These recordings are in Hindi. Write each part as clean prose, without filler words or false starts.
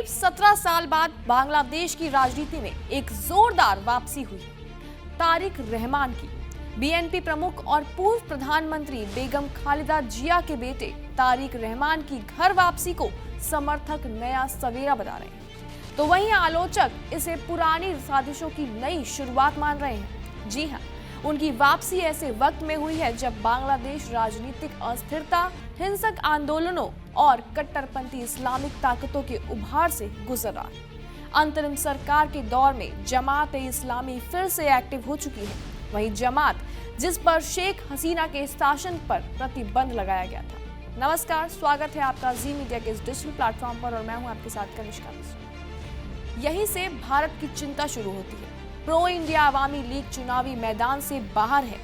17 साल बाद बांग्लादेश की राजनीति में एक जोरदार वापसी हुई। तारिक रहमान की बीएनपी प्रमुख और पूर्व प्रधानमंत्री बेगम खालिदा जिया के बेटे तारिक रहमान की घर वापसी को समर्थक नया सवेरा बता रहे हैं, तो वहीं आलोचक इसे पुरानी साजिशों की नई शुरुआत मान रहे हैं। जी हां, उनकी वापसी ऐसे वक्त में हुई है जब बांग्लादेश राजनीतिक अस्थिरता, हिंसक आंदोलनों और कट्टरपंथी इस्लामिक ताकतों के उभार से गुजर रहा है। अंतरिम सरकार के दौर में जमात-ए-इस्लामी फिर से एक्टिव हो चुकी है। वहीं जमात जिस पर शेख हसीना के शासन पर प्रतिबंध लगाया गया था। नमस्कार, स्वागत है आपका जी मीडिया के इस डिजिटल प्लेटफॉर्म पर और मैं हूं आपके साथ कनिष्का मिश्रा। यहीं से भारत की चिंता शुरू होती है। प्रो इंडिया अवामी लीग चुनावी मैदान से बाहर है,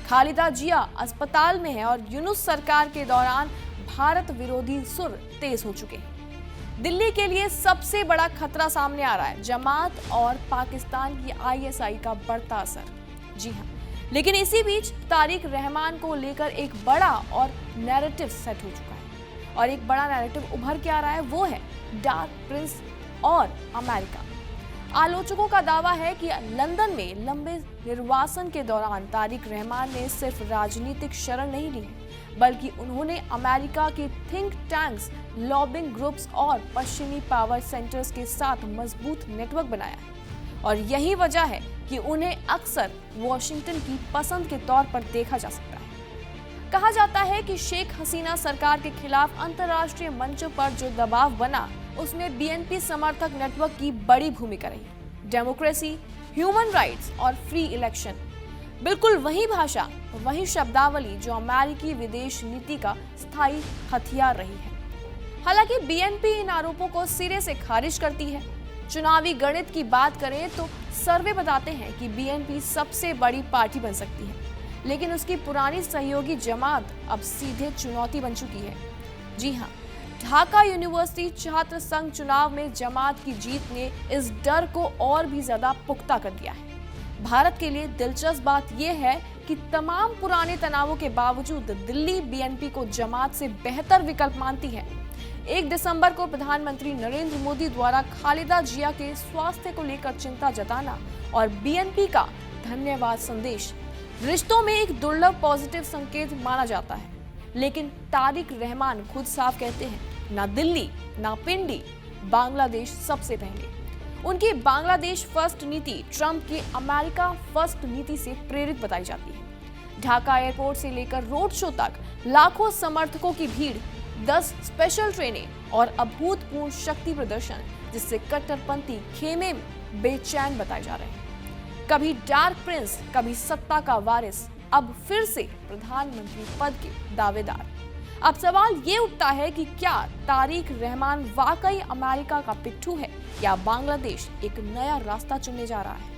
खालिदा जिया अस्पताल में है और यूनुस सरकार के दौरान भारत विरोधी सुर तेज हो चुके हैं। दिल्ली के लिए सबसे बड़ा खतरा सामने आ रहा है, जमात और पाकिस्तान की आईएसआई का बढ़ता असर। जी हाँ, लेकिन इसी बीच तारिक रहमान को लेकर एक बड़ा और नैरेटिव सेट हो चुका है और एक बड़ा नैरेटिव उभर के आ रहा है, वो है डार्क प्रिंस और अमेरिका। आलोचकों का दावा है कि लंदन में लंबे निर्वासन के दौरान तारिक रहमान ने सिर्फ राजनीतिक शरण नहीं ली है, बल्कि उन्होंने अमेरिका के थिंक टैंक्स, लॉबिंग ग्रुप्स और पश्चिमी पावर सेंटर्स के साथ मजबूत नेटवर्क बनाया है। और यही वजह है कि उन्हें अक्सर वॉशिंगटन की पसंद के तौर पर देखा जा सकता है। कहा जाता है कि शेख हसीना सरकार के खिलाफ अंतर्राष्ट्रीय मंचों पर जो दबाव बना, उसमें बीएनपी समर्थक नेटवर्क की बड़ी भूमिका रही। डेमोक्रेसी, ह्यूमन राइट्स और फ्री इलेक्शन, बिल्कुल वही भाषा, वही शब्दावली जो अमेरिकी विदेश नीति का स्थायी हथियार रही है। हालांकि बीएनपी इन आरोपों को सिरे से खारिज करती है। चुनावी गणित की बात करें तो सर्वे बताते हैं कि बीएनपी सबसे बड़ी पार्टी बन सकती है, लेकिन उसकी पुरानी सहयोगी जमात अब सीधे चुनौती बन चुकी है। जी हां, ढाका यूनिवर्सिटी छात्र संघ चुनाव में जमात की जीत ने इस डर को और भी ज्यादा पुख्ता कर दिया है। भारत के लिए दिलचस्प बात यह है कि तमाम पुराने तनावों के बावजूद दिल्ली बीएनपी को जमात से बेहतर विकल्प मानती है। 1 दिसंबर को प्रधानमंत्री नरेंद्र मोदी द्वारा खालिदा जिया के स्वास्थ्य को लेकर चिंता जताना और बीएनपी का धन्यवाद संदेश रिश्तों में एक दुर्लभ पॉजिटिव संकेत माना जाता है। लेकिन तारिक रहमान खुद साफ कहते हैं, ना दिल्ली ना पिंडी, बांग्लादेश सबसे पहले। उनकी बांग्लादेश फर्स्ट नीति ट्रंप की अमेरिका फर्स्ट नीति से प्रेरित बताई जाती है। ढाका एयरपोर्ट से लेकर रोड शो तक लाखों समर्थकों की भीड़, 10 स्पेशल ट्रेनें और अभूतपूर्व शक्ति प्रदर्शन, जिससे कट्टरपंथी खेमे में बेचैन बताए जा रहे हैं। कभी डार्क प्रिंस, कभी सत्ता का वारिस, अब फिर से प्रधानमंत्री पद के दावेदार। अब सवाल ये उठता है कि क्या तारिक रहमान वाकई अमेरिका का पिट्ठू है या बांग्लादेश एक नया रास्ता चुनने जा रहा है।